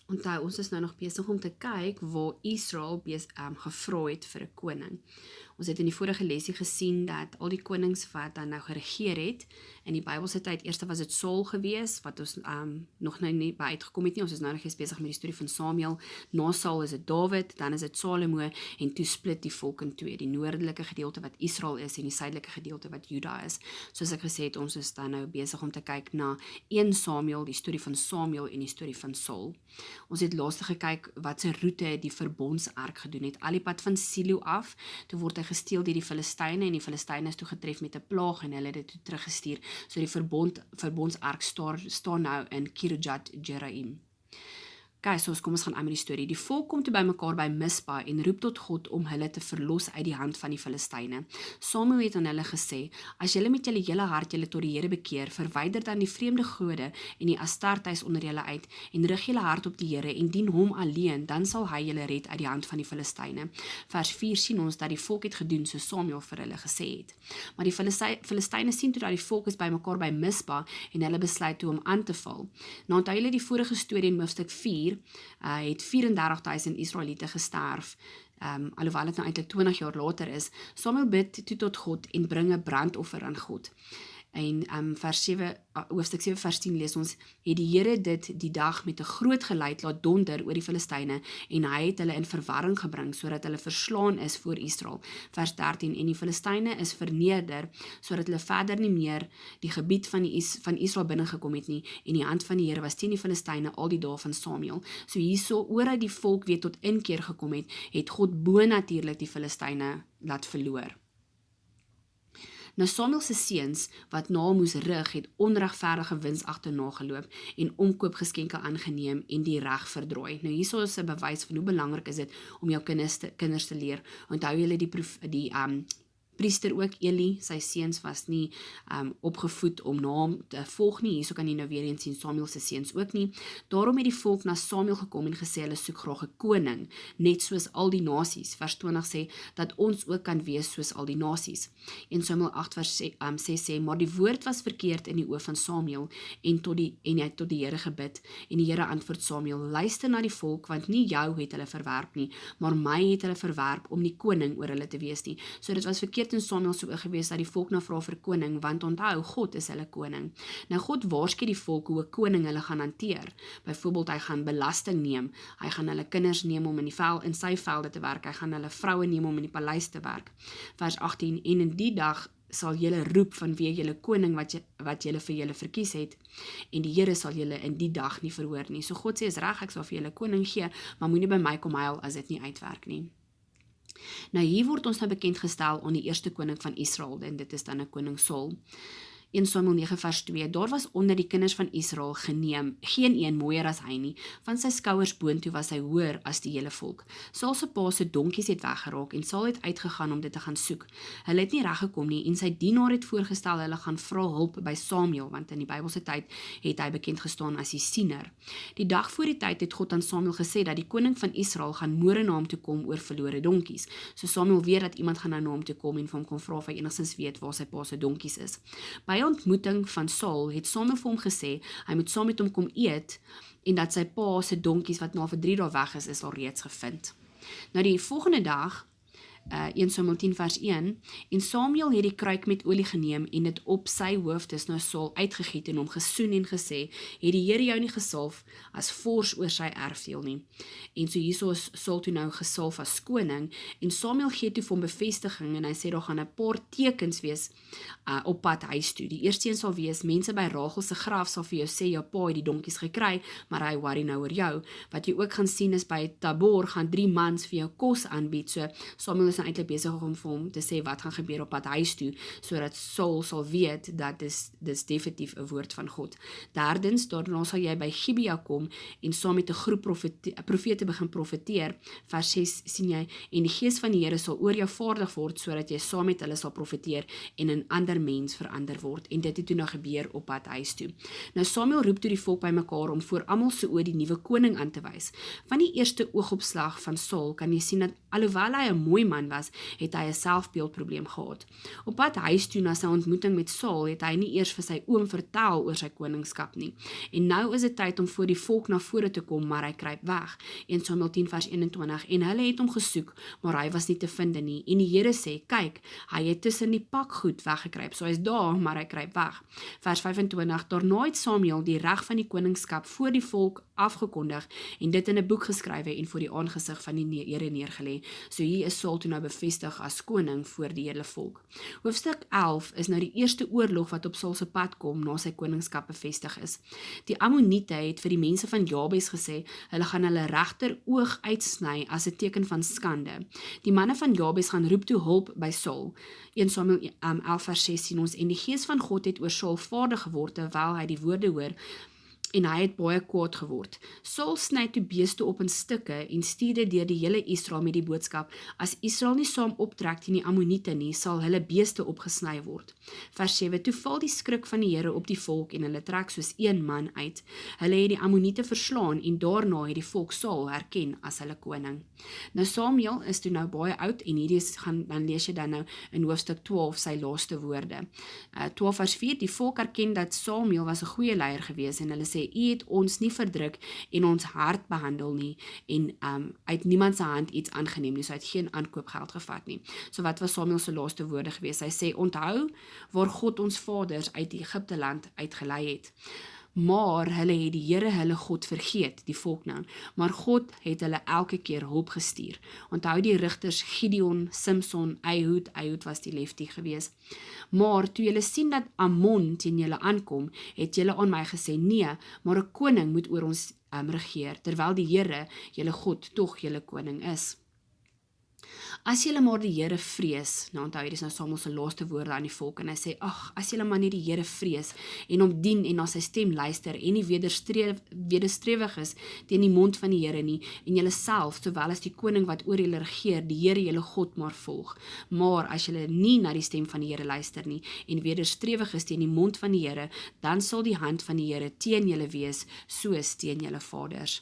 Onthou, ons is nou nog besig om te kyk waar Israel gevra het vir 'n koning. Ons het in die vorige lesie gesien dat al die konings wat dan nou geregeer het, in die Bybelse tyd, eers was dit Saul gewees, wat ons nog nou nie by uitgekom het nie, ons is nou nog eens besig met die storie van Samuel, na Saul is dit Dawid, dan is dit Salomo, en toe split die volk in twee, die noordelike gedeelte wat Israel is, en die suidelike gedeelte wat Juda is. Soos ek gesê het, ons is dan nou besig om te kyk na 1 Samuel, die storie van Samuel en die storie van Saul. Ons het laaste gekyk wat se roete die verbondsark gedoen het, al die pad van Silo af, toe word hy gesteel deur die Filistyne, en die Filistyne is toe getref met 'n plaag, en hulle het dit toe teruggestuur, so die verbondsark staan nou in Kirjat Jearim. Okay, so kom ons gaan aan met die storie. Die volk kom toe by mekaar by Mispa en roep tot God om hulle te verlos uit die hand van die Filistyne. Samuel het aan hulle gesê, as julle met julle hele hart julle tot die Here bekeer, verwyder dan die vreemde gode en die astartes onder julle uit en rig julle hart op die Here en dien hom alleen, dan sal hy julle red uit die hand van die Filistyne. Vers 4 sien ons dat die volk het gedoen soos Samuel vir hulle gesê het. Maar die Filistyne sien toe dat die volk is by mekaar by Mispa en hulle besluit toe om aan te val. Nou onthou julle die vorige storie in hoofstuk 4, het 34.000 Israeliete gesterf, alhoewel het nou eintlik 20 jaar later is. Samuel bid toe tot God en bring 'n brandoffer aan God. En hoofstuk 7 vers 10 lees ons, het die Here dit die dag met 'n groot geluid laat donder oor die Filistyne, en hy het hulle in verwarring gebring, sodat hulle verslaan is voor Israel. Vers 13, en die Filistyne is verneder, sodat hulle verder nie meer die gebied van Israel binnengekom het nie, en die hand van die Here was teen die Filistyne al die dae van Samuel. So hierso, oor die volk weer tot inkeer gekom het God bonatuurlik die Filistyne laat verloor. Nou Samuel se seuns wat na moes rig, het onregverdige wins agterna geloop en omkoopgeskenke aangeneem en die reg verdrooi. Nou hierso is 'n bewys van hoe belangrik is dit om jou kinders te leer. Onthou julle die priester ook, Eli, sy seuns was nie opgevoed om na hom te volg nie. Hierso kan jy nou weer eens sien Samuel se seuns ook nie. Daarom het die volk na Samuel gekom en gesê hulle soek graag 'n koning, net soos al die nasies. Vers 20 sê dat ons ook kan wees soos al die nasies. En Samuel 8 vers 6 sê, maar die woord was verkeerd in die oë van Samuel en hy het tot die Here gebid. En die Here antwoord Samuel, luister na die volk, want nie jou het hulle verwerp nie, maar my het hulle verwerp om nie koning oor hulle te wees nie. So dit was verkeerd in Samuel so gewees dat die volk na vra vir koning, want onthou, God is hulle koning. Nou God waarsku die volk hoe 'n koning hulle gaan hanteer. Byvoorbeeld, hy gaan belasting neem, hy gaan hulle kinders neem om in sy velde te werk, hy gaan hulle vroue neem om in die paleis te werk. Vers 18, en in die dag sal julle roep vanweë julle koning wat julle vir julle verkies het, en die Here sal julle in die dag nie verhoor nie. So God sê, is reg, ek sal vir julle koning gee, maar moenie by my kom huil as dit nie uitwerk nie. Nou hier word ons nou bekend gestel aan die eerste koning van Israel, en dit is dan 'n koning Saul. 1 Samuel 9 vers 2, daar was onder die kinders van Israel geneem, geen een mooier as hy nie, van sy skouers boontoe was hy hoër as die hele volk. Saul se pa se donkies het weggeraak, en Saul het uitgegaan om dit te gaan soek. Hulle het nie reggekom nie, en sy dienaar het voorgestel, hulle gaan vra hulp by Samuel, want in die Bybelse tyd het hy bekend gestaan as die siener. Die dag voor die tyd het God aan Samuel gesê, dat die koning van Israel gaan môre na hom toe kom oor verlore donkies. So Samuel weet dat iemand gaan nou na hom toe kom, en vir hom kom vra of hy enigstens weet waar sy pa se donkies is. By ontmoeting van Saul het Samuel vir hom gesê, hy moet saam met hom kom eet, en dat sy pa se donkies wat nou vir 3 dae weg is al reeds gevind. Nou die volgende dag, 1 Samuel 10 vers 1, en Samuel het die kruik met olie geneem en dit op sy hoof, dis nou Saul, uitgegiet en hom gesoen en gesê, het die Here jou nie gesalf as vors oor sy erfdeel nie. En so hierso is Saul toe nou gesalf as koning, en Samuel gee toe vir hom bevestiging, en hy sê, daar gaan 'n paar tekens wees op pad huis toe. Die eerste een sal wees, mense by Rachel se graf sal vir jou sê, jou pa het die donkies gekry, maar hy worry nou oor jou. Wat jy ook gaan sien is, by Tabor gaan 3 mans vir jou kos aanbied, so Samuel is nou eintlik besig om vir hom te sê wat gaan gebeur op pad huis toe, sodat Saul sal weet dat dis definitief 'n woord van God. Derdens, daarna sal jy by Gibea kom en saam met 'n groep profete begin profeteer. Vers 6 sien jy, en die gees van die Here sal oor jou vaardig word, sodat jy saam met hulle sal profeteer en 'n ander mens verander word. En dit het toe nou gebeur op pad huis toe. Nou Samuel roep toe die volk by mekaar om voor almal se oë die nuwe koning aan te wys. Van die eerste oogopslag van Saul kan jy sien dat alhoewel hy 'n mooi man man was, het hy 'n selfbeeldprobleem gehad. Op pad huis toe na sy ontmoeting met Saul, het hy nie eers vir sy oom vertel oor sy koningskap nie. En nou is dit tyd om voor die volk na vore te kom, maar hy kruip weg. 1 Samuel 10 vers 21, en hulle het hom gesoek, maar hy was nie te vind nie. En die Here sê, kyk, hy het tussen die pakgoed weggekruip, so hy is daar, maar hy kruip weg. Vers 25, daarna het Samuel die reg van die koningskap voor die volk afgekondig, en dit in 'n boek geskrywe en voor die aangesig van die Here neergelê. So hier is Saul toe nou bevestig as koning voor die hele volk. Hoofstuk 11 is nou die eerste oorlog wat op Saul se pad kom na sy koningskap bevestig is. Die Ammoniete het vir die mense van Jabes gesê, hulle gaan hulle regter oog uitsny as 'n teken van skande. Die manne van Jabes gaan roep toe hulp by Saul. 1 Samuel 11 vers 6 sien ons, en die gees van God het oor Saul vaardig geword terwyl hy die woorde hoor, en hy het baie kwaad geword. Saul sny toe beeste op in stukke en stuur dit deur die hele Israel met die boodskap, as Israel nie saam optrek teen die Ammoniete nie, sal hulle beeste opgesny word. Vers 7, toe val die skrik van die Here op die volk en hulle trek soos een man uit. Hulle het die Ammoniete verslaan en daarna het die volk Saul herken as hulle koning. Nou Samuel is toe nou baie oud en hierdie dan lees jy dan nou in hoofstuk 12 sy laaste woorde. 12 vers 4, die volk erken dat Samuel was 'n goeie leier gewees en hulle sê, u het ons nie verdruk en ons hard behandel nie en uit niemand se hand iets aangeneem nie, so hy het geen aankoopgeld gevat nie. So wat was Samuel se laaste woorde gewees? Hy sê, onthou waar God ons vaders uit Egipte land uitgelei het. Maar hulle het die Here hulle God vergeet, die volk nou, maar God het hulle elke keer hulp gestuur. Onthou die rigters Gideon, Simson, Ehud was die lefty gewees. Maar toe julle sien dat Ammon teen julle aankom, het julle aan my gesê, nee, maar 'n koning moet oor ons regeer, terwyl die Here, julle God, tog julle koning is. As julle maar die Here vrees, nou onthou, dit is nou Samuel se laaste woorde aan die volk, en hy sê, ag, as julle maar net die Here vrees, en hom dien, en na sy stem luister, en nie wederstrewig is teen die mond van die Here nie, en julle self, sowel as die koning wat oor julle regeer, die Here julle God maar volg. Maar as julle nie na die stem van die Here luister nie, en wederstrewig is teen die mond van die Here, dan sal die hand van die Here teen julle wees, soos teen julle vaders.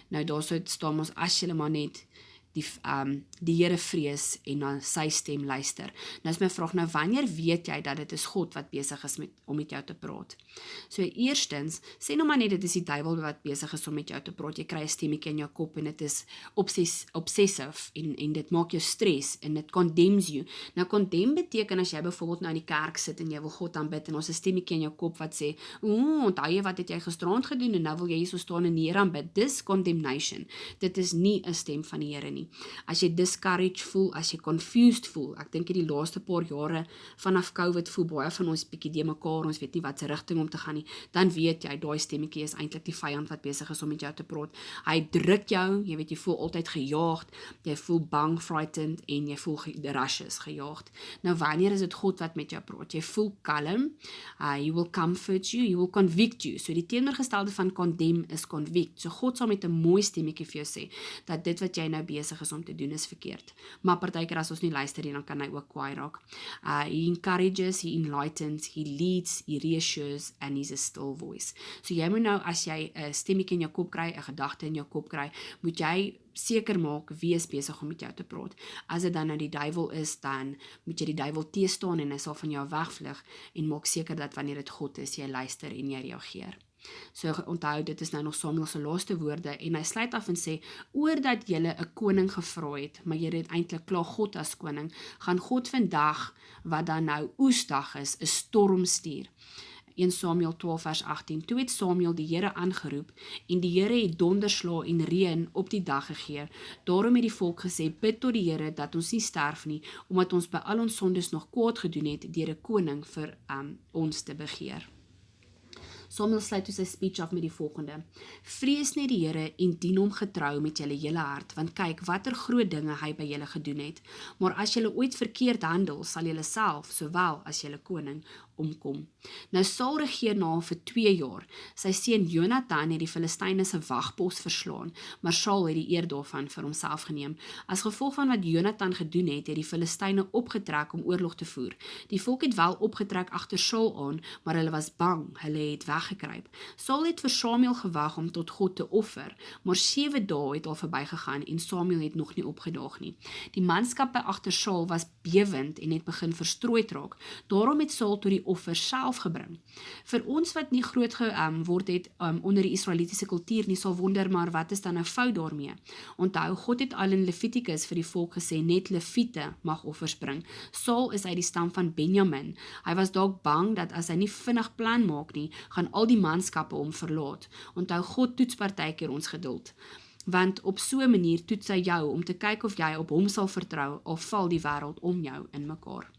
Nou daar staan ons, as julle maar net die Here vrees en na sy stem luister. Nou is my vraag, nou wanneer weet jy dat dit is God wat besig is om met jou te praat? So eerstens, sê nou maar net dit is die duiwel wat besig is om met jou te praat. Jy kry 'n stemmetjie in jou kop en dit is obsessive en dit maak jou stres en dit condemns you. Nou condemn beteken as jy byvoorbeeld nou in die kerk sit en jy wil God aanbid en ons 'n stemmetjie in jou kop wat sê, onthou jy wat het jy gisteraand gedoen en nou wil jy hier so staan en die Here aanbid. Dis condemnation. Dit is nie 'n stem van die Here nie. As jy discouraged voel, as jy confused voel, ek dink die laaste paar jare vanaf COVID voel baie van ons bietjie de mekaar, ons weet nie wat se rigting om te gaan nie, dan weet jy, daai stemmetjie is eintlik die vyand wat besig is om met jou te praat. Hy druk jou, jy weet jy voel altyd gejaagd, jy voel bang, frightened en jy voel rushes, gejaagd. Nou wanneer is dit God wat met jou praat? Jy voel kalm, he will comfort you, he will convict you. So die teenoorgestelde van condemn is convict. So God sal met 'n mooi stemmetjie vir jou sê dat dit wat jy nou besig is om te doen is verkeerd. Maar partykeer as ons nie luister nie, dan kan hy ook kwaai raak. He encourages, he enlightens, he leads, he reassures and he's a still voice. So jy moet nou, as jy 'n stemmetjie in jou kop kry, 'n gedagte in jou kop kry, moet jy seker maak wie is besig om met jou te praat. As dit dan nou die duiwel is, dan moet jy die duiwel teestaan en hy sal van jou wegvlug en maak seker dat wanneer dit God is, jy luister en jy reageer. So onthou, dit is nou nog Samuel se laaste woorde en hy sluit af en sê, oordat julle 'n koning gevra het, maar julle het eintlik klaar God as koning, gaan God vandag, wat dan nou Oesdag is, 'n storm stuur. 1 Samuel 12 vers 18, toe het Samuel die Here aangeroep, en die Here het donderslae en reën op die dag gegee. Daarom het die volk gesê, bid tot die Here, dat ons nie sterf nie, omdat ons by al ons sondes nog kwaad gedoen het, deur 'n koning vir ons te begeer. Samuel sluit toe sy speech af met die volgende, vrees net die Here en dien hom getrou met julle hele hart, want kyk watter groot dinge hy by julle gedoen het, maar as julle ooit verkeerd handel, sal julle self, sowel as julle koning, omkom. Nou Saul regeer na hom vir 2 jaar. Sy seun Jonathan het die Filistyne se wagpos verslaan, maar Saul het die eer daarvan vir homself geneem. As gevolg van wat Jonathan gedoen het die Filistyne opgetrek om oorlog te voer. Die volk het wel opgetrek agter Saul aan, maar hulle was bang, hulle het weggekruip. Saul het vir Samuel gewag om tot God te offer, maar 7 dae het al verbygegaan en Samuel het nog nie opgedaag nie. Die manskappe agter Saul was bewend en het begin verstrooid raak. Daarom het Saul tot die offer self gebring. Vir ons wat nie groot geword het onder die Israelitiese kultuur nie, sal wonder, maar wat is dan nou fout daarmee? Onthou, God het al in Levitikus vir die volk gesê, net Leviete mag offers bring. Saul is uit die stam van Benjamin. Hy was dalk bang dat as hy nie vinnig plan maak nie, gaan al die manskappe hom verlaat. Onthou, God toets partykeer ons geduld. Want op so 'n manier toets hy jou om te kyk of jy op hom sal vertrou, of val die wêreld om jou in mekaar.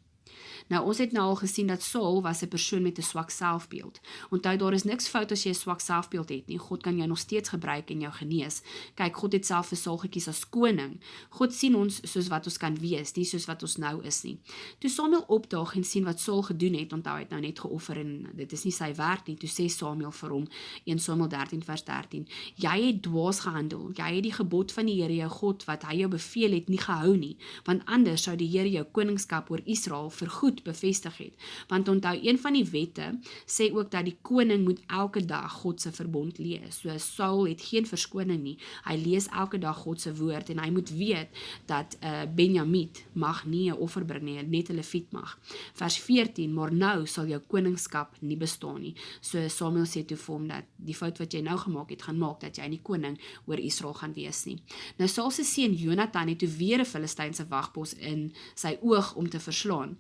Nou, ons het nou al gesien dat Saul was 'n persoon met 'n swak selfbeeld. Onthou, daar is niks fout as jy 'n swak selfbeeld het nie. God kan jou nog steeds gebruik en jou genees. Kyk, God het self vir Saul gekies as koning. God sien ons soos wat ons kan wees, nie soos wat ons nou is nie. Toe Samuel opdaag en sien wat Saul gedoen het, onthou hy het nou net geoffer en dit is nie sy werk nie, toe sê Samuel vir hom, 1 Samuel 13 vers 13, jy het dwaas gehandel, jy het die gebod van die Here jou God, wat hy jou beveel het, nie gehou nie, want anders sou die Here jou koningskap oor Israel vergoed bevestig het. Want onthou, een van die wette sê ook dat die koning moet elke dag God se verbond lees. So Saul het geen verskoning nie. Hy lees elke dag God se woord en hy moet weet dat Benjamin mag nie 'n offer bring nie, net 'n Leviet mag. Vers 14, maar nou sal jou koningskap nie bestaan nie. So Samuel sê toe vir hom dat die fout wat jy nou gemaak het, gaan maak dat jy nie koning oor Israel gaan wees nie. Nou Saul se seun Jonathan het toe weer 'n Filistynse wagpos in sy oog om te verslaan.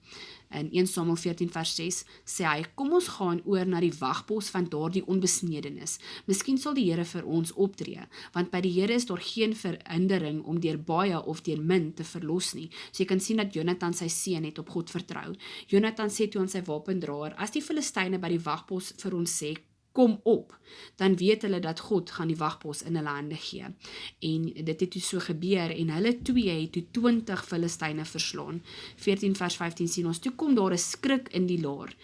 In 1 Samuel 14 vers 6 sê hy, kom ons gaan oor na die wagpos van daardie onbesnedenis. Miskien sal die Here vir ons optree, want by die Here is daar geen verhindering om deur baie of deur min te verlos nie. So jy kan sien dat Jonathan sy seun het op God vertrou. Jonathan sê toe aan sy wapendraer, as die Filistyne by die wagpos vir ons sê, kom op, dan weet hulle dat God gaan die wagpos in hulle hande gee. En dit het toe so gebeur, en hulle twee het toe 20 Filistyne verslaan. 14 vers 15 sien ons, toe kom daar 'n skrik in die laar.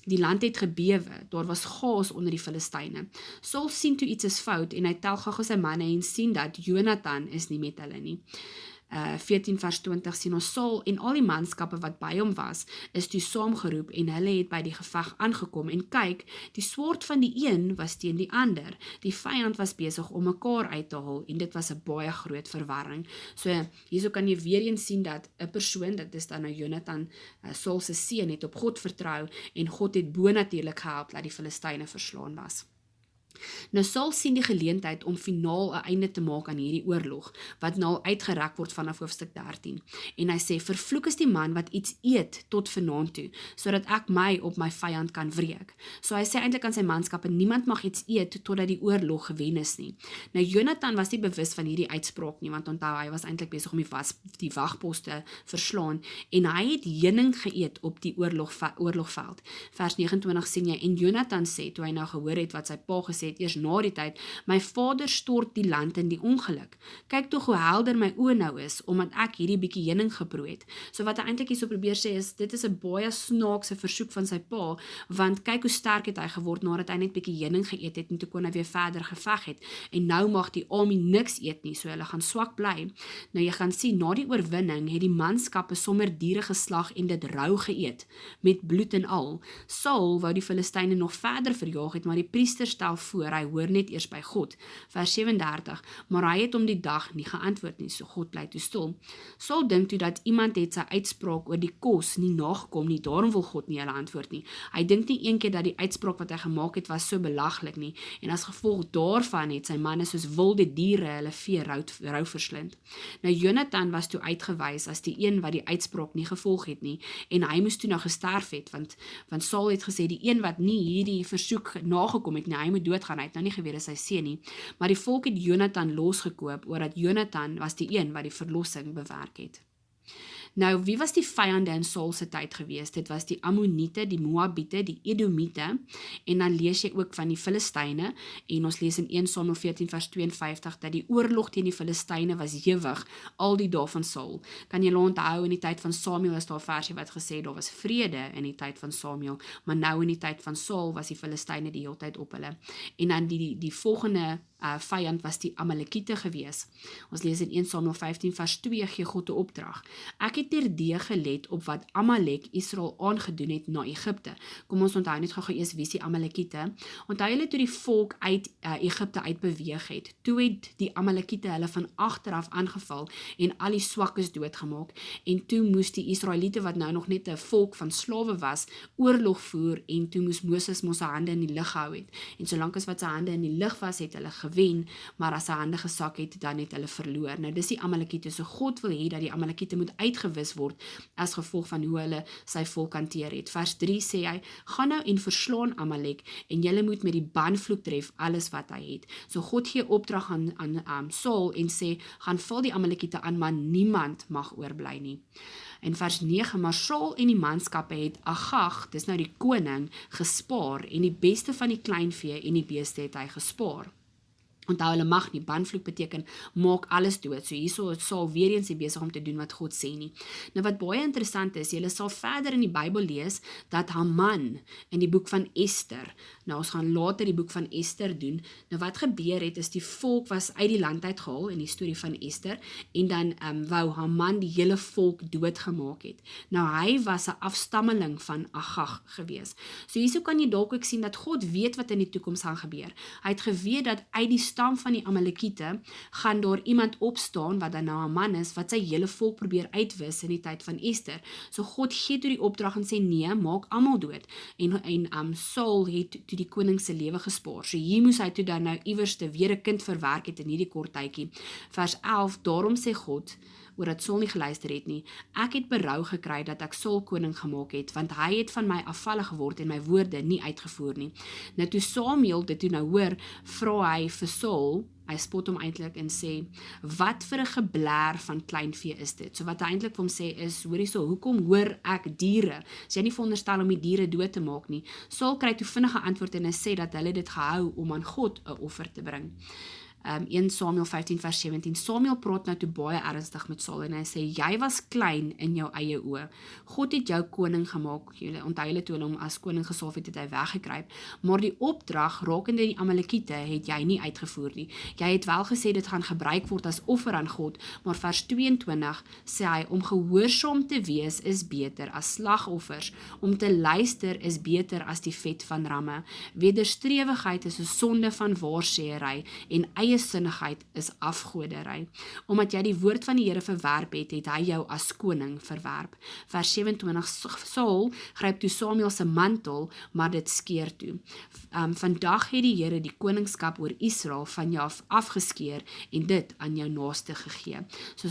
Die land het gebewe, daar was chaos onder die Filistyne. Saul sien toe iets is fout, en hy tel gou sy manne en sien dat Jonathan is nie met hulle nie. 14 vers 20 sien ons Saul en al die manskappe wat by hom was, is toe saamgeroep en hulle het by die geveg aangekom en kyk, die swaard van die een was teen die ander. Die vyand was besig om mekaar uit te haal en dit was 'n baie groot verwarring. So hierso kan jy weer eens sien dat 'n persoon, dit is dan nou Jonathan, Saul se seun, het op God vertrou en God het bonatuurlik gehelp dat die Filistyne verslaan was. Nou Saul sien die geleentheid om finaal 'n einde te maak aan hierdie oorlog, wat nou uitgerek word vanaf hoofstuk 13. En hy sê, vervloek is die man wat iets eet tot vanaand toe, sodat ek my op my vyand kan wreek. So hy sê eintlik aan sy manskappe, niemand mag iets eet totdat die oorlog gewen is nie. Nou Jonathan was nie bewus van hierdie uitspraak nie, want onthou, hy was eintlik besig om die wagpos te verslaan, en hy het heuning geëet op die oorlogveld. Vers 29 sien jy, en Jonathan sê, toe hy nou gehoor het wat sy pa gesê het, eers na die tyd, my vader stort die land in die ongeluk. Kyk tog hoe helder my oë nou is, omdat ek hierdie bietjie heuning geproe het. So wat hy eintlik hierso probeer sê is, dit is 'n baie snaakse versoek van sy pa, want kyk hoe sterk het hy geword, nadat hy net bietjie heuning geëet het, en toe kon hy weer verder geveg het, en nou mag die army niks eet nie, so hulle gaan swak bly. Nou jy gaan sien, na die oorwinning, het die manskappe sommer diere geslag en dit rou geëet, met bloed en al. Saul wou die Filistyne nog verder verjaag het, maar die priester stel voor, hy hoor net eers by God. Vers 37, maar hy het om die dag nie geantwoord nie, so God bly toe stil. Saul dink toe dat iemand het sy uitspraak oor die kos nie nagekom nie, daarom wil God nie hulle antwoord nie. Hy dink nie eendag dat die uitspraak wat hy gemaak het was so belaglik nie, en as gevolg daarvan het sy manne soos wilde diere hulle vee rou verslind. Nou Jonathan was toe uitgewys as die een wat die uitspraak nie gevolg het nie, en hy moes toe nou gesterf het, want Saul het gesê, die een wat nie hierdie versoek nagekom het nie, hy moet doodgaan, hy het nou nie geweet as sy seun nie, maar die volk het Jonathan losgekoop, oordat Jonathan was die een wat die verlossing bewerk het. Nou, wie was die vyande in Saul se tyd gewees? Dit was die Ammoniete, die Moabiete, die Edomiete, en dan lees jy ook van die Filistyne, en ons lees in 1 Samuel 14 vers 52, dat die oorlog teen die Filistyne was hewig, al die dae van Saul. Kan jy onthou, in die tyd van Samuel is daar 'n versie wat gesê, daar was vrede in die tyd van Samuel, maar nou in die tyd van Saul was die Filistyne die hele tyd op hulle. En dan die volgende vyand was die Amalekiete gewees. Ons lees in 1 Samuel 15 vers 2 gee God 'n opdrag. Ek het terdee gelet op wat Amalek Israel aangedoen het na Egipte. Kom ons onthou net gou eers wie is die Amalekiete. Onthou julle toe die volk uit Egipte uitbeweeg het. Toe het die Amalekiete hulle van agteraf aangeval en al die swakkes doodgemaak. En toe moes die Israeliete wat nou nog net 'n volk van slawe was, oorlog voer en toe moes Moses sy hande in die lug gehou het. En solank as wat sy hande in die lug was, het hulle gewen, maar as sy hande gesak het, dan het hulle verloor. Nou dis die Amalekiete, so God wil hê dat die Amalekiete moet uitgewis word as gevolg van hoe hulle sy volk hanteer het. Vers 3 sê hy, gaan nou en verslaan Amalek en julle moet met die banvloek tref alles wat hy het. So God gee opdrag aan Saul en sê, gaan val die Amalekiete aan, maar niemand mag oorbly nie. En vers 9, maar Saul en die manskappe het Agag, dis nou die koning, gespaar en die beste van die kleinvee en die beeste het hy gespaar. Onthou, hulle mag nie, banvloek beteken, maak alles dood, so hierso sal weer eens nie besig om te doen wat God sê nie. Nou wat baie interessant is, julle sal verder in die Bybel lees, dat Haman in die boek van Ester, nou ons gaan later die boek van Ester doen, nou wat gebeur het, is die volk was uit die land uitgehaal, in die storie van Ester, en dan wou Haman die hele volk doodgemaak het. Nou hy was 'n afstammeling van Agag gewees. So hierso kan jy dalk ook sien, dat God weet wat in die toekoms gaan gebeur. Hy het geweet dat uit die stam van die Amalekiete gaan daar iemand opstaan, wat dan nou Haman is, wat sy hele volk probeer uitwis in die tyd van Ester. So God gee toe die opdrag en sê, nee, maak almal dood. En Saul het toe die koning se lewe gespaar. So hier moes hy toe dan nou iewerste weer 'n kind verwerk het in hierdie kort tydjie. Vers 11, daarom sê God, oor dat Saul nie geluister het nie, ek het berou gekry dat ek Saul koning gemaak het, want hy het van my afvallig geword en my woorde nie uitgevoer nie. Nou toe Samuel dit toe nou hoor, vra hy vir Saul, hy spot hom eintlik en sê, wat vir 'n geblaar van kleinvee is dit? So wat hy eintlik vir hom sê is, hoorie so, hoekom hoor ek diere? Is jy nie veronderstel om die diere dood te maak nie? Saul kry toe vinnige antwoord en hy sê dat hulle dit gehou om aan God 'n offer te bring. 1 Samuel 15 vers 17, Samuel praat nou toe baie ernstig met Saul en hy sê, jy was klein in jou eie oë. God het jou koning gemaak, julle onthou julle toe hom as koning gesalf het, het hy weggekruip, maar die opdrag rakende die Amalekiete het jy nie uitgevoer nie. Jy het wel gesê dit gaan gebruik word as offer aan God, maar vers 22 sê hy, om gehoorsaam te wees is beter as slagoffers, om te luister is beter as die vet van ramme. Wederstrewigheid is 'n sonde van waarsêery en eie sinnigheid is afgoderry. Omdat jy die woord van die Here verwerp het, het hy jou as koning verwerp. Vers 27, Saul gryp toe Samuel se mantel, maar dit skeur toe. Vandag het die Here die koningskap oor Israel van jou afgeskeer en dit aan jou naaste gegee. So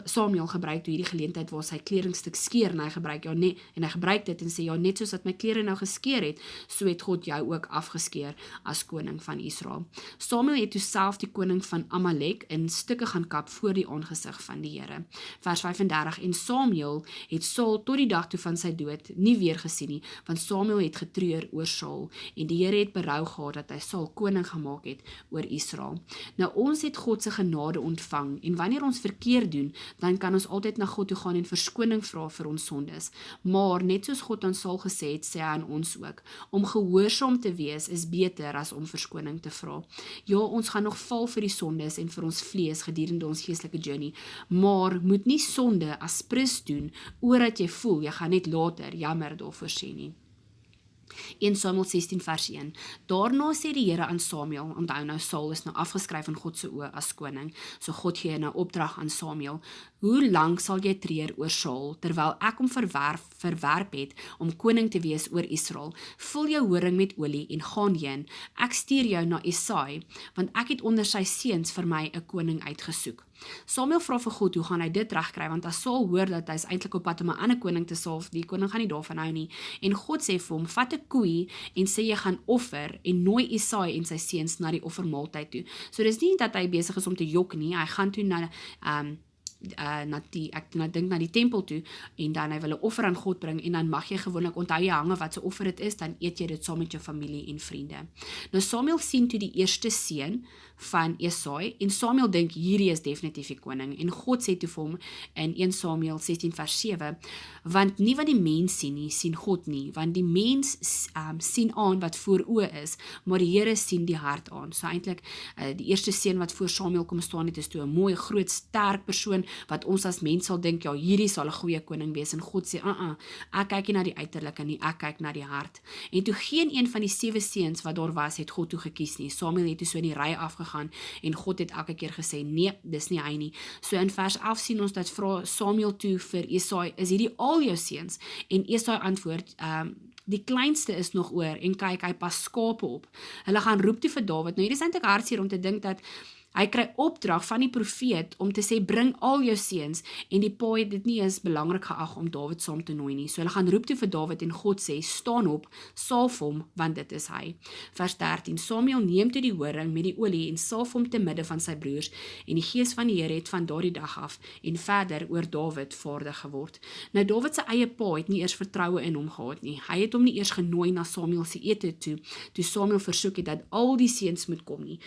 Samuel gebruik toe hierdie geleentheid waar sy kleringstuk skeur en hy gebruik dit en sê, ja, net soos dat my klere nou geskeur het, so het God jou ook afgeskeer as koning van Israel. Samuel het toe self die koning van Amalek in stukke gaan kap voor die aangesig van die Here. Vers 35, en Samuel het Saul tot die dag toe van sy dood nie weer gesien nie, want Samuel het getreur oor Saul, en die Here het berou gehad dat hy Saul koning gemaak het oor Israel. Nou ons het God se genade ontvang, en wanneer ons verkeerd doen, dan kan ons altyd na God toe gaan en verskoning vra vir ons sondes. Maar net soos God aan Saul gesê het, sê hy aan ons ook, om gehoorsaam te wees is beter as om verskoning te vra. Ja, ons gaan nog val vir die sondes en vir ons vlees gedurende ons geestelike journey, maar moet nie sonde as prys doen, oordat jy voel, jy gaan net later jammer daarvoor sê nie. 1 Samuel 16 vers 1, daarna sê die Here aan Samuel, onthou nou Saul is nou afgeskryf in God se oë as koning, so God gee nou opdrag aan Samuel, hoe lank sal jy treur oor Saul, terwyl ek hom verwerp het, om koning te wees oor Israel, vul jou horing met olie en gaan heen, ek stuur jou na Isai, want ek het onder sy seuns vir my 'n koning uitgesoek. Samuel vra vir God, hoe gaan hy dit regkry, want as Saul hoor dat hy is eintlik op pad om 'n ander koning te salf, die koning gaan nie daarvan hou nie, en God sê vir hom, vat 'n koei en sê jy gaan offer, en nooi Isai en sy seuns na die offermaaltyd toe. So dis nie dat hy besig is om te jok nie, hy gaan toe na ek dink na die tempel toe, en dan hy wil 'n offer aan God bring, en dan mag jy gewoonlik onthou jy hange wat se offer dit is, dan eet jy dit saam met jou familie en vriende. Nou Samuel sien toe die eerste seun van Esai, en Samuel dink hierdie is definitief die koning, en God sê toe vir hom in 1 Samuel 16 vers 7, want nie wat die mens sien nie, sien God nie, want die mens sien aan wat voor oë is, maar die Here sien die hart aan. So eintlik die eerste seun wat voor Samuel kom staan het, is toe 'n mooi, groot, sterk persoon, wat ons as mens sal dink, ja, hierdie sal 'n goeie koning wees, en God sê, ek kyk nie na die uiterlike nie, ek kyk na die hart. En toe geen een van die 7 seuns wat daar was, het God toe gekies nie. Samuel het toe so in die ry afgegaan, en God het elke keer gesê, nee, dis nie hy nie. So in vers 11 sien ons dat vra Samuel toe vir Esai, is hierdie al jou seuns? En Esai antwoord, die kleinste is nog oor, en kyk, hy pas skape op. Hulle gaan roep toe vir Dawid. Nou, hier is eintlik hartseer om te dink dat hy kry opdrag van die profeet om te sê, bring al jou seuns, en die pa het dit nie eens belangrik geag om Dawid saam te nooi nie. So hulle gaan roep toe vir Dawid, en God sê, staan op, salf hom, want dit is hy. Vers 13, Samuel neem toe die horing met die olie, en salf hom te midde van sy broers, en die gees van die Here het van daardie dag af, en verder oor Dawid vaardig geword. Nou Dawid se eie pa het nie eers vertroue in hom gehad nie. Hy het hom nie eers genooi na Samuel se ete toe Samuel versoek het dat al die seuns moet kom nie.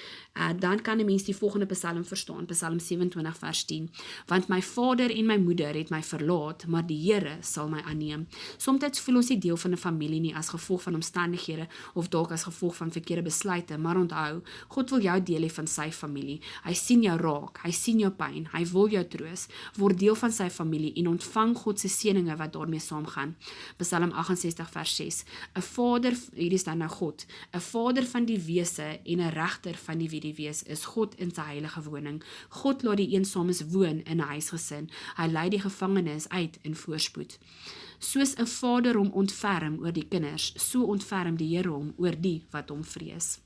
Dan kan 'n mens die volgende psalm verstaan, Psalm 27 vers 10, want my vader en my moeder het my verlaat, maar die Here sal my aanneem. Somtyds voel ons nie deel van 'n familie nie as gevolg van omstandighede, of dalk as gevolg van verkeerde besluite, maar onthou, God wil jou deel hê van sy familie. Hy sien jou raak, hy sien jou pyn, hy wil jou troos, word deel van sy familie, en ontvang God se seëninge wat daarmee saamgaan. Psalm 68 vers 6, 'n vader, hier is dan nou God, 'n vader van die wese en 'n regter van die wie die wees, is God in sy heilige woning. God laat die eensaames woon in 'n huisgesin. Hy lei die gevangenes uit in voorspoed. Soos 'n vader hom ontferm oor die kinders, so ontferm die Here hom oor die wat hom vrees.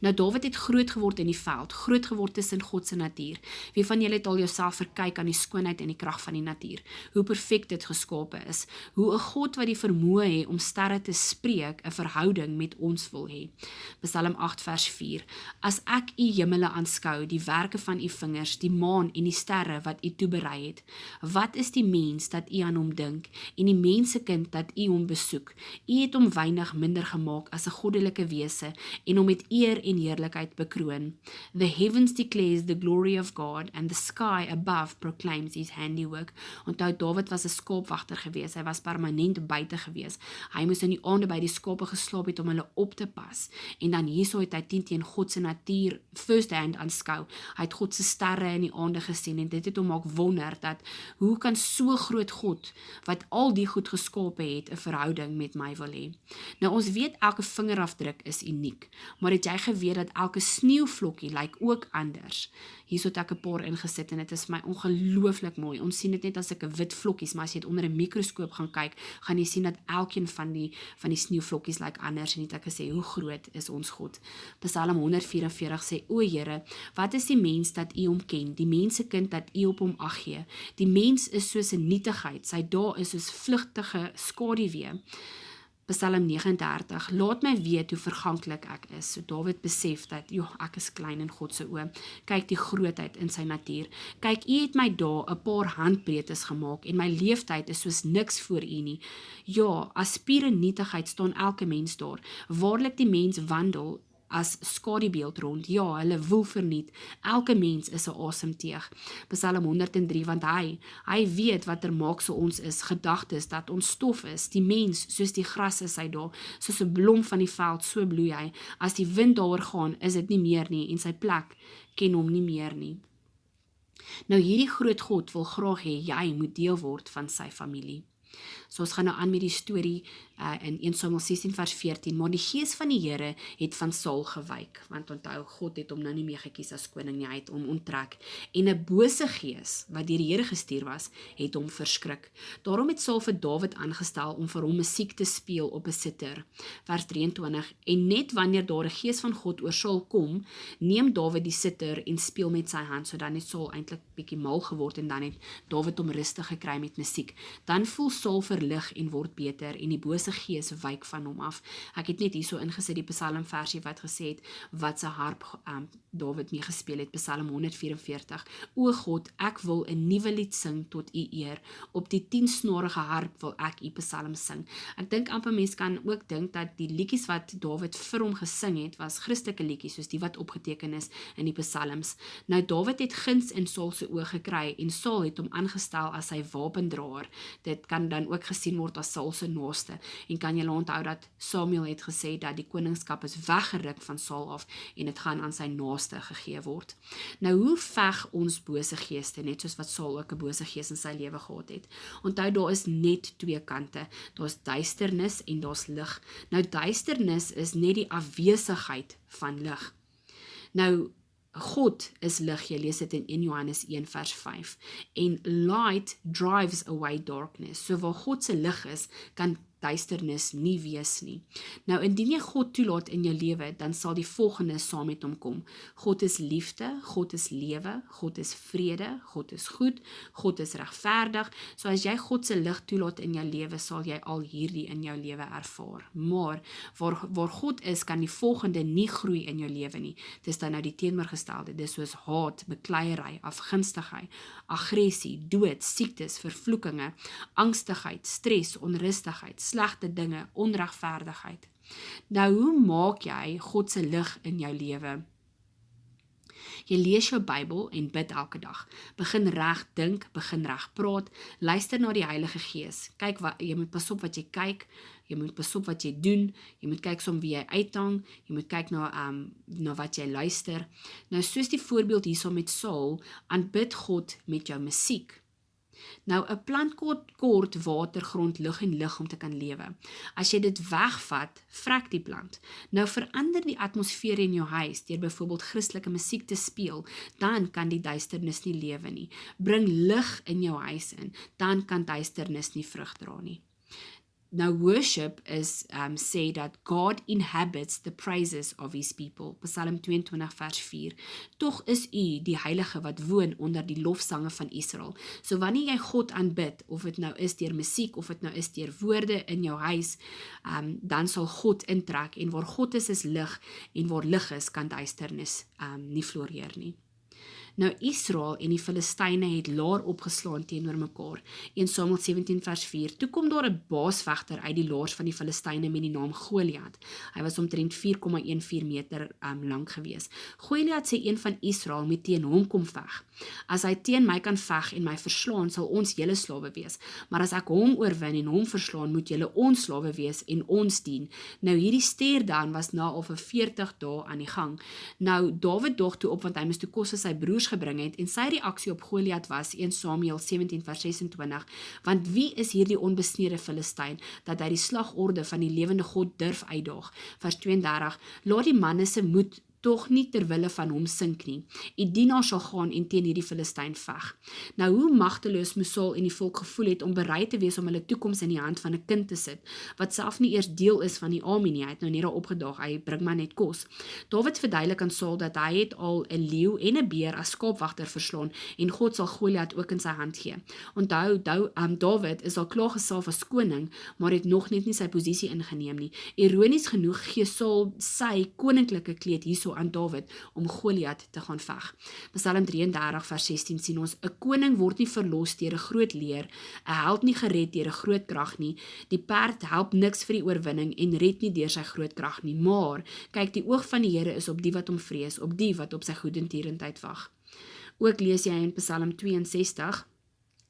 Nou Dawid het groot geword in die veld, groot geword tussen God se natuur. Wie van julle het al jouself verkyk aan die skoonheid en die krag van die natuur? Hoe perfek dit geskape is. Hoe 'n God wat die vermoë het om sterre te spreek, 'n verhouding met ons wil hê. Psalm 8 vers 4. As ek u hemele aanskou, die werke van u vingers, die maan en die sterre wat u toeberei het. Wat is die mens dat u aan hom dink, en die mensekind dat u hom besoek? U het hom weinig minder gemaak as 'n goddelike wese, en hom met eer en heerlikheid bekroon. The heavens declares the glory of God, and the sky above proclaims his handiwork. Onthou, Dawid was 'n skaapwagter gewees, hy was permanent buite gewees. Hy moes in die aande by die skape geslaap het om hulle op te pas, en dan hierso het hy teen God se natuur first hand aanskou. Hy het God se sterre in die aande gesien, en dit het hom maak wonder dat, hoe kan so groot God, wat al die goed geskape het, 'n verhouding met my wil hê? Nou ons weet elke vingerafdruk is uniek, maar het jy geweet dat elke sneeuvlokkie lyk ook anders? Hier het ek 'n paar ingesit, en dit is my ongelooflik mooi. Ons sien dit net as ek 'n wit vlokkies, maar as jy dit onder 'n mikroskoop gaan kyk, gaan jy sien dat elkeen van die sneeuvlokkies lyk anders, en het ek gesê, hoe groot is ons God? Psalm 144 sê, o Here, wat is die mens dat u hom ken, die mensekind dat u op hom ag gee? Die mens is soos 'n nietigheid, sy dae is soos vlugtige skaduwee. Psalm 39, laat my weet hoe verganklik ek is. So Dawid besef dat, ek is klein in God se oë. Kyk die grootheid in sy natuur. Kyk, u het my dae 'n paar handbreedtes gemaak, en my leeftyd is soos niks voor u nie. Ja, as pure nietigheid staan elke mens daar. Waarlik die mens wandel as skadubeeld rond. Ja, hulle woel verniet. Elke mens is 'n asemteug. Psalm 103, want hy weet wat maaksel ons is, gedagtes dat ons stof is. Die mens, soos die gras is hy daar, soos 'n blom van die veld, so bloei hy. As die wind daaroor gaan, is dit nie meer nie, en sy plek ken hom nie meer nie. Nou hierdie groot God wil graag hê jy moet deel word van sy familie. So ons gaan nou aan met die storie in 1 Samuel 16 vers 14, maar die gees van die Here het van Saul gewyk, want onthou, God het hom nou nie meer gekies as koning nie, hy het hom onttrek, en 'n bose gees, wat deur die Here gestuur was, het hom verskrik. Daarom het Saul vir Dawid aangestel om vir hom musiek te speel op 'n sitter. Vers 23, en net wanneer daar 'n gees van God oor Saul kom, neem Dawid die sitter en speel met sy hand, so dan het Saul eintlik bietjie mal geword, en dan het Dawid hom rustig gekry met musiek. Dan voel Saul verlig en word beter, en die bose bose gees wyk van hom af. Ek het net hierso ingesit die psalmversie wat gesê het, wat se harp Dawid mee gespeel het, Psalm 144. O God, ek wil 'n nuwe lied sing tot u eer, op die 10-snorige harp wil ek u psalm sing. Ek dink amper mense kan ook dink dat die liedjies wat Dawid vir hom gesing het, was Christelike liedjies, soos die wat opgeteken is in die psalms. Nou Dawid het guns in Saul se oë gekry en Saul het hom aangestel as sy wapendraer. Dit kan dan ook gesien word as Saul se naaste. En kan julle onthou dat Samuel het gesê dat die koningskap is weggeruk van Saul af en dit gaan aan sy naaste gegee word. Nou hoe veg ons bose geeste, net soos wat Saul ook 'n bose gees in sy lewe gehad het? Onthou, daar is net twee kante. Daar's duisternis en daar's lig. Nou duisternis is net die afwesigheid van lig. Nou God is lig, jy lees dit in 1 Johannes 1 vers 5. En light drives away darkness. So waar God se lig is, kan duisternis nie wees nie. Nou indien jy God toelaat in jou lewe, dan sal die volgende saam met hom kom. God is liefde, God is lewe, God is vrede, God is goed, God is regverdig. So as jy God se lig toelaat in jou lewe, sal jy al hierdie in jou lewe ervaar. Maar waar God is, kan die volgende nie groei in jou lewe nie. Dis dan nou die teenoorgestelde. Dis soos haat, bekleierery, afgunstigheid, aggressie, dood, siektes, vervloekinge, angstigheid, stres, onrustigheid, slegte dinge, onregverdigheid. Nou, hoe maak jy God se lig in jou lewe? Jy lees jou Bybel en bid elke dag. Begin reg dink, begin reg praat, luister na die Heilige Gees. Kyk jy moet pas op wat jy kyk, jy moet pas op wat jy doen, jy moet kyk som wie jy uithang, jy moet kyk na wat jy luister. Nou soos die voorbeeld hierso met Saul, aanbid God met jou musiek. Nou, 'n plant kort watergrond, lug en lig om te kan lewe. As jy dit wegvat, vrek die plant. Nou verander die atmosfeer in jou huis deur byvoorbeeld Christelike musiek te speel, dan kan die duisternis nie lewe nie. Bring lig in jou huis in, dan kan duisternis nie vrug dra nie. Now worship is sê dat God inhabits the praises of his people. Psalm 22 vers 4. Tog is u die heilige wat woon onder die lofsange van Israel. So wanneer jy God aanbid, of dit nou is deur musiek, of dit nou is deur woorde in jou huis, dan sal God intrek, en waar God is lig, en waar lig is, kan duisternis nie floreer nie. Nou Israel en die Filistyne het laar opgeslaan teenoor mekaar. 1 Samuel 17 vers 4. Toe kom daar 'n baasvegter uit die laars van die Filistyne met die naam Goliat. Hy was omtrent 4,14 meter lank gewees. Goliat sê een van Israel moet teen hom kom veg. As hy teen my kan veg en my verslaan, sal ons julle slawe wees. Maar as ek hom oorwin en hom verslaan, moet julle ons slawe wees en ons dien. Nou hierdie stuur dan was na al vir 40 dae aan die gang. Nou Dawid dog toe op, want hy moes toe kos vir sy broers gebring het, en sy reaksie op Goliat was 1 Samuel 17 vers 26, want wie is hierdie onbesnede Filistyn, dat hy die slagorde van die lewende God durf uitdaag? Vers 32, laat die manne se moed tog nie ter wille van hom sink nie. Die dienaar sal gaan en teen hierdie Filistyn veg. Nou hoe magteloos moes Saul en die volk gevoel het om bereid te wees om hulle toekoms in die hand van 'n kind te sit, wat self nie eers deel is van die army nie. Hy het nou net daar opgedaag, hy bring maar net kos. Dawid verduidelik aan Saul dat hy het al 'n leeu en 'n beer as skaapwagter verslaan, en God sal Goliat ook in sy hand gee. Onthou, Dawid is al klaar gesalf as koning, maar het nog net nie sy posisie ingeneem nie. Ironies genoeg gee Saul sy koninklike kleed hierso aan Dawid om Goliat te gaan veg. Psalm 33 vers 16 sien ons, 'n koning word nie verlos deur 'n groot leer, 'n held nie gered deur 'n groot krag nie, die perd help niks vir die oorwinning en red nie deur sy groot krag nie, maar kyk, die oog van die Here is op die wat hom vrees, op die wat op sy goedertierendheid wag. Ook lees jy in Psalm 62,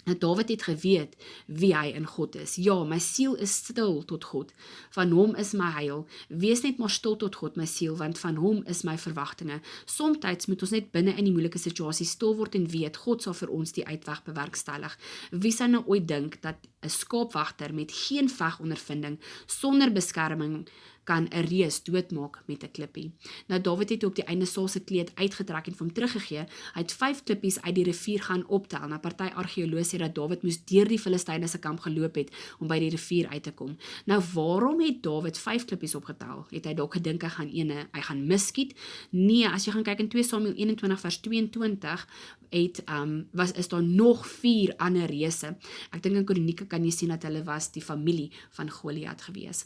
dat Dawid het geweet wie hy in God is. Ja, my siel is stil tot God. Van hom is my heil. Wees net maar stil tot God, my siel, want van hom is my verwagtinge. Somtyds moet ons net binne in die moeilike situasie stil word en weet, God sal vir ons die uitweg bewerkstellig. Wie sou nou ooit dink dat 'n skaapwagter met geen vegondervinding, sonder beskerming, kan 'n reus doodmaak met 'n klippie. Nou Dawid het op die einde Saul se kleed uitgetrek en vir hom teruggegee. Hy het 5 klippies uit die rivier gaan optel. Nou party argeoloë sê dat Dawid moes deur die Filistyne se kamp geloop het om by die rivier uit te kom. Nou waarom het Dawid 5 klippies opgetel? Het hy dalk gedink hy gaan miskiet? Nee, as jy gaan kyk in 2 Samuel 21 vers 22 is daar nog 4 ander reuse. Ek dink in Kronieke kan jy sien dat hulle was die familie van Goliat gewees.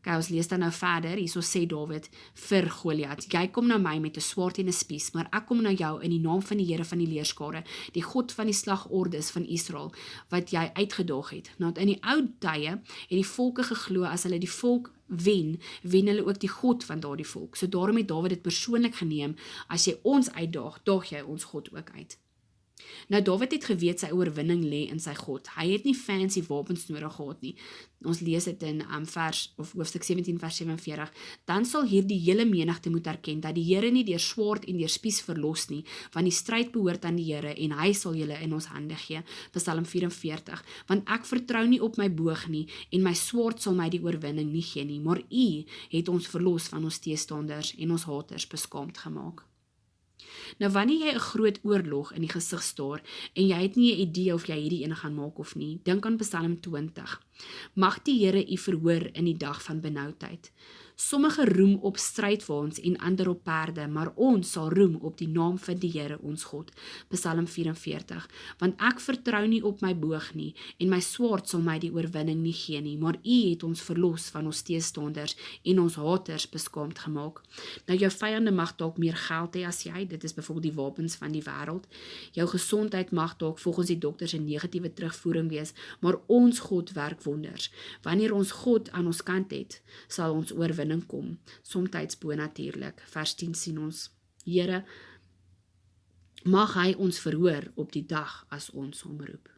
Okay, ons lees dan nou verder. Hierso sê Dawid vir Goliat: jy kom na my met 'n swaard en 'n spies, maar ek kom na jou in die naam van die Here van die leerskare, die God van die slagordes van Israel, wat jy uitgedaag het. Nou in die ou tye het die volke geglo as hulle die volk wen hulle ook die God van daardie volk. So daarom het Dawid dit persoonlik geneem: as jy ons uitdaag, daag jy ons God ook uit. Nou Dawid het geweet sy oorwinning lê in sy God. Hy het nie fancy wapens nodig gehad nie. Ons lees dit in hoofstuk 17 vers 47. Dan sal hierdie hele menigte moet erken dat die Here nie deur swaard en deur spies verlos nie, want die stryd behoort aan die Here en hy sal julle in ons hande gee. Psalm 44. Want ek vertrou nie op my boog nie en my swaard sal my die oorwinning nie gee nie, maar U het ons verlos van ons teestanders en ons haters beskaamd gemaak. Nou wanneer jy 'n groot oorlog in die gesig staar en jy het nie 'n idee of jy hierdie een gaan maak of nie, dink aan Psalm 20. Mag die Here u verhoor in die dag van benoudheid. Sommige roem op strydwaans en ander op perde, maar ons sal roem op die naam van die Here ons God. Psalm 44. Want ek vertrou nie op my boog nie en my swaard sal my die oorwinning nie gee nie, maar U het ons verlos van ons teestanders en ons haters beskaamd gemaak. Nou jou vyande mag dalk meer geld hê as jy, dit is byvoorbeeld die wapens van die wêreld. Jou gesondheid mag dalk volgens die dokters 'n negatiewe terugvoering wees, maar ons God werk wonders. Wanneer ons God aan ons kant het, sal ons oorwinning kom, somtyds bonatuurlik. Vers 10 sien ons: Here, mag hy ons verhoor op die dag as ons hom roep.